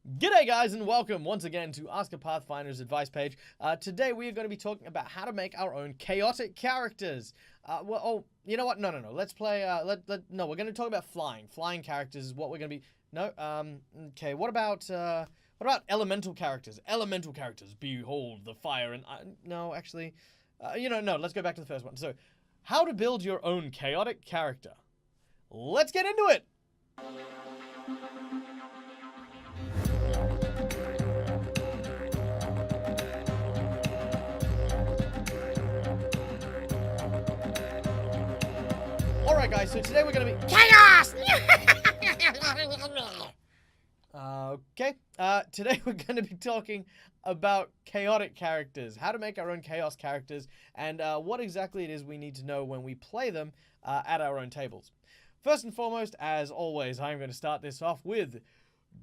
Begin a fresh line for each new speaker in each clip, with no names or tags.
G'day guys and welcome once again to Ask a Pathfinder's advice page. Today we are going to be talking about how to make our own chaotic characters. You know what? No. Let's play, no, we're going to talk about flying. Flying characters is what we're going to be, okay, what about elemental characters? Elemental characters, behold the fire and, no, actually, no, let's go back to the first one. So, how to build your own chaotic character. Let's get into it! Alright guys, so today we're gonna be
Chaos!
today we're gonna be talking about chaotic characters, how to make our own chaos characters, and what exactly it is we need to know when we play them at our own tables. First and foremost, as always, I'm going to start this off with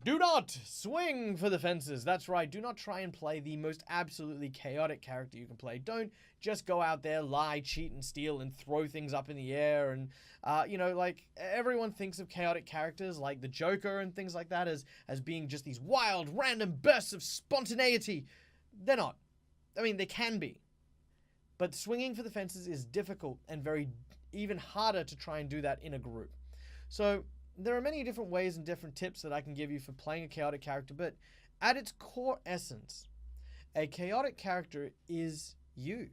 do not swing for the fences. That's right, do not try and play the most absolutely chaotic character you can play. Don't just go out there, lie, cheat, and steal, and throw things up in the air, and, like, everyone thinks of chaotic characters like the Joker and things like that as being just these wild, random bursts of spontaneity. They're not. I mean, they can be. But swinging for the fences is difficult and even harder to try and do that in a group. So, there are many different ways and different tips that I can give you for playing a chaotic character, but at its core essence, a chaotic character is you.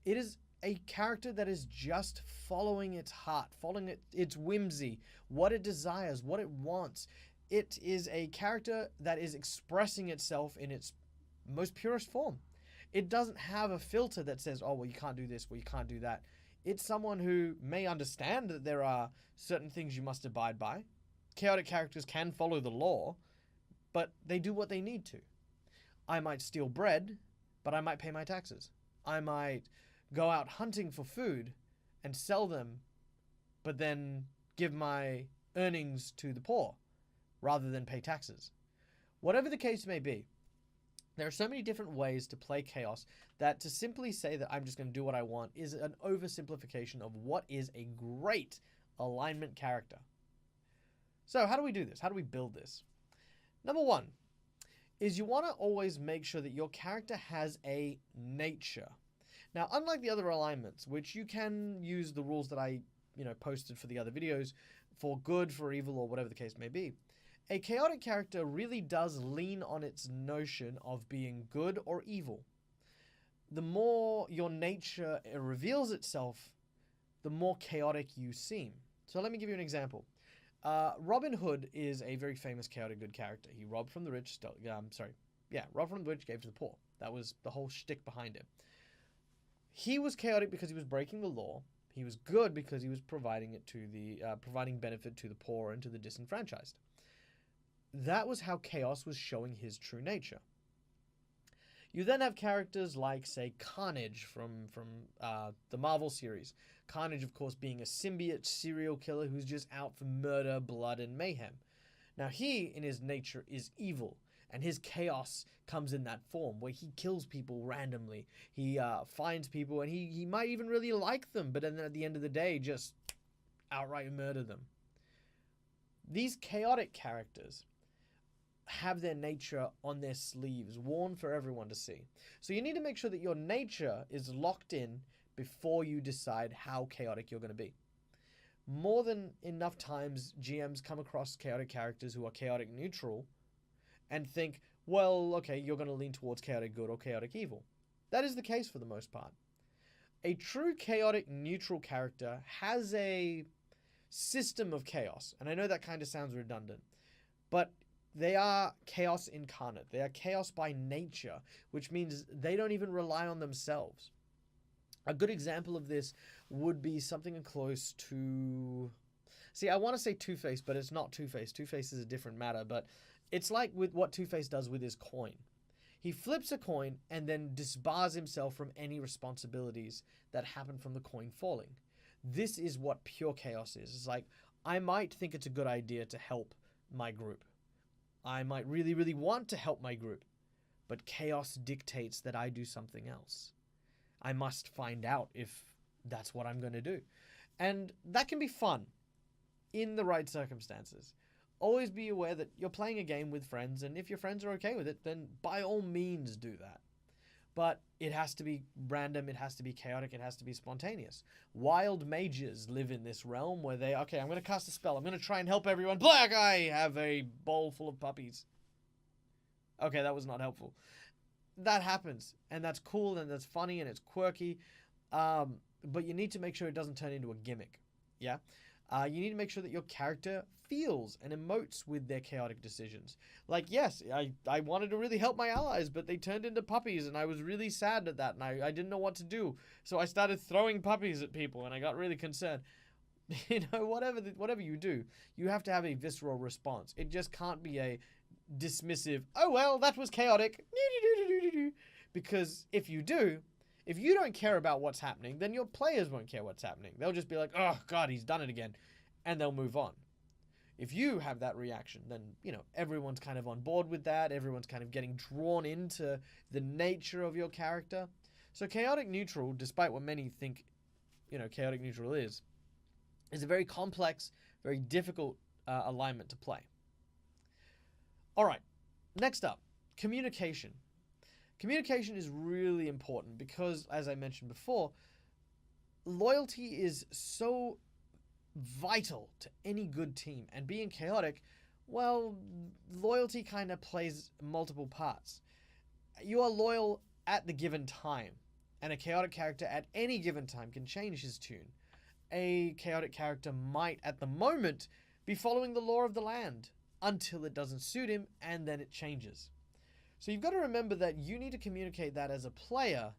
It is a character that is just following its heart, following its whimsy, what it desires, what it wants. It is a character that is expressing itself in its most purest form. It doesn't have a filter that says, oh, well, you can't do this, well, you can't do that. It's someone who may understand that there are certain things you must abide by. Chaotic characters can follow the law, but they do what they need to. I might steal bread, but I might pay my taxes. I might go out hunting for food and sell them, but then give my earnings to the poor rather than pay taxes. Whatever the case may be, there are so many different ways to play chaos that to simply say that I'm just going to do what I want is an oversimplification of what is a great alignment character. So how do we do this? How do we build this? Number one is you want to always make sure that your character has a nature. Now, unlike the other alignments, which you can use the rules that I posted for the other videos for good, for evil, or whatever the case may be, a chaotic character really does lean on its notion of being good or evil. The more your nature reveals itself, the more chaotic you seem. So let me give you an example. Robin Hood is a very famous chaotic good character. He robbed from the rich, robbed from the rich, gave to the poor. That was the whole shtick behind him. He was chaotic because he was breaking the law. He was good because he was providing benefit to the poor and to the disenfranchised. That was how chaos was showing his true nature. You then have characters like, say, Carnage from the Marvel series. Carnage, of course, being a symbiote serial killer who's just out for murder, blood, and mayhem. Now, he, in his nature, is evil, and his chaos comes in that form, where he kills people randomly. He finds people, and he might even really like them, but then at the end of the day, just outright murder them. These chaotic characters have their nature on their sleeves, worn for everyone to see. So you need to make sure that your nature is locked in before you decide how chaotic you're going to be. More than enough times, GMs come across chaotic characters who are chaotic neutral and think, well, okay, you're going to lean towards chaotic good or chaotic evil. That is the case for the most part. A true chaotic neutral character has a system of chaos, and I know that kind of sounds redundant, but they are chaos incarnate. They are chaos by nature, which means they don't even rely on themselves. A good example of this would be something close to... See, I want to say Two-Face, but it's not Two-Face. Two-Face is a different matter, but it's like with what Two-Face does with his coin. He flips a coin and then disbars himself from any responsibilities that happen from the coin falling. This is what pure chaos is. It's like, I might think it's a good idea to help my group. I might really, really want to help my group, but chaos dictates that I do something else. I must find out if that's what I'm going to do. And that can be fun in the right circumstances. always be aware that you're playing a game with friends, and if your friends are okay with it, then by all means do that. But it has to be random, it has to be chaotic, it has to be spontaneous. Wild mages live in this realm where okay, I'm going to cast a spell, I'm going to try and help everyone. Black, I have a bowl full of puppies. Okay, that was not helpful. That happens, and that's cool, and that's funny, and it's quirky, but you need to make sure it doesn't turn into a gimmick, yeah? You need to make sure that your character feels and emotes with their chaotic decisions. Like, yes, I wanted to really help my allies, but they turned into puppies, and I was really sad at that, and I didn't know what to do. So I started throwing puppies at people, and I got really concerned. You know, whatever you do, you have to have a visceral response. It just can't be a dismissive, oh, well, that was chaotic. Because if you don't care about what's happening, then your players won't care what's happening. They'll just be like, oh, God, he's done it again. And they'll move on. If you have that reaction, then, you know, everyone's kind of on board with that. Everyone's kind of getting drawn into the nature of your character. So chaotic neutral, despite what many think, you know, chaotic neutral is a very complex, very difficult alignment to play. All right, next up, communication. Communication is really important because, as I mentioned before, loyalty is so vital to any good team. And being chaotic, well, loyalty kind of plays multiple parts. You are loyal at the given time, and a chaotic character at any given time can change his tune. A chaotic character might, at the moment, be following the law of the land until it doesn't suit him, and then it changes. So you've got to remember that you need to communicate that as a player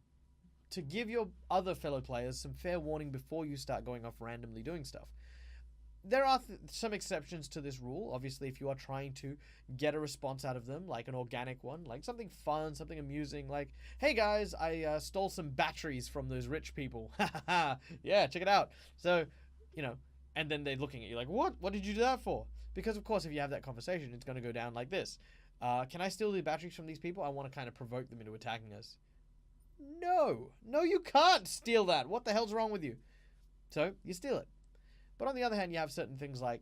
to give your other fellow players some fair warning before you start going off randomly doing stuff. There are some exceptions to this rule. Obviously, if you are trying to get a response out of them, like an organic one, like something fun, something amusing, like, hey guys, I stole some batteries from those rich people. Yeah, check it out. So, you know, and then they're looking at you like, what? What did you do that for? Because, of course, if you have that conversation, it's going to go down like this. Can I steal the batteries from these people? I want to kind of provoke them into attacking us. No, you can't steal that. What the hell's wrong with you? So you steal it. But on the other hand, you have certain things like,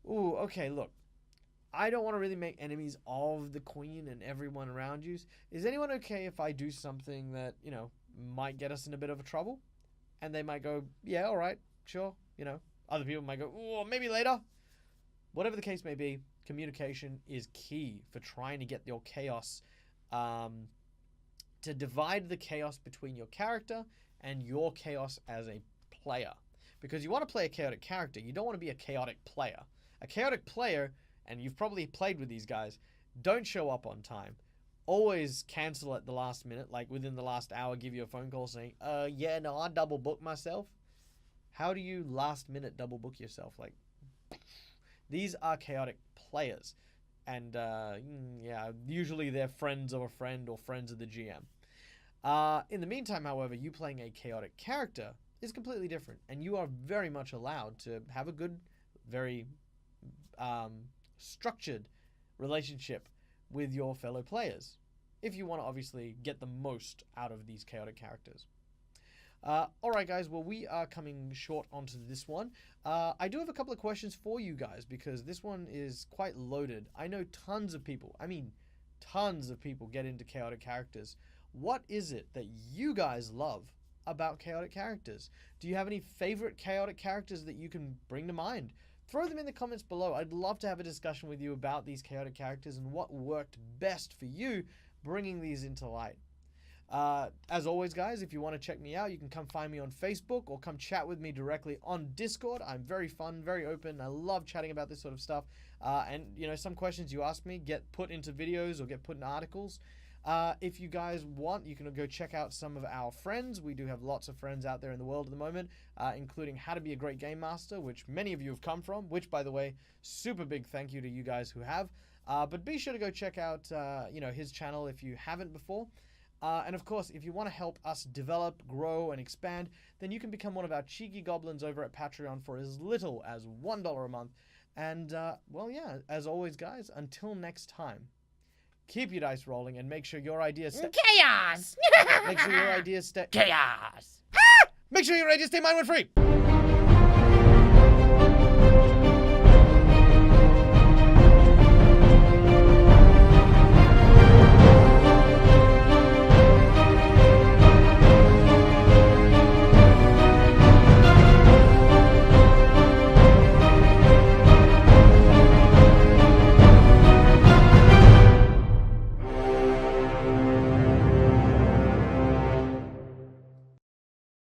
ooh, okay, look, I don't want to really make enemies of the queen and everyone around you. Is anyone okay if I do something that, you know, might get us in a bit of a trouble? And they might go, yeah, all right, sure. You know, other people might go, ooh, maybe later. Whatever the case may be, communication is key for trying to get your chaos, to divide the chaos between your character and your chaos as a player. Because you want to play a chaotic character, you don't want to be a chaotic player. A chaotic player, and you've probably played with these guys, don't show up on time. Always cancel at the last minute, like within the last hour, give you a phone call saying, yeah, no, I double booked myself. How do you last minute double book yourself? Like, these are chaotic players. And, yeah, usually they're friends of a friend or friends of the GM. In the meantime, however, you playing a chaotic character is completely different, and you are very much allowed to have a good, very structured relationship with your fellow players, if you want to obviously get the most out of these chaotic characters. Alright guys, well we are coming short onto this one. I do have a couple of questions for you guys, because this one is quite loaded. I know tons of people, tons of people get into chaotic characters. What is it that you guys love about chaotic characters? Do you have any favorite chaotic characters that you can bring to mind? Throw them in the comments below. I'd love to have a discussion with you about these chaotic characters and what worked best for you bringing these into light. As always, guys, if you want to check me out, you can come find me on Facebook or come chat with me directly on Discord. I'm very fun, very open. I love chatting about this sort of stuff. And, you know, some questions you ask me get put into videos or get put in articles. If you guys want, you can go check out some of our friends. We do have lots of friends out there in the world at the moment, including How to Be a Great Game Master, which many of you have come from, which, by the way, super big thank you to you guys who have. But be sure to go check out, you know, his channel if you haven't before. And of course, if you want to help us develop, grow, and expand, then you can become one of our cheeky goblins over at Patreon for as little as $1 a month. And, well, yeah, as always, guys, until next time, keep your dice rolling and make sure your ideas stay...
Chaos!
Make sure your ideas stay...
Chaos!
Make sure your ideas stay mind-free!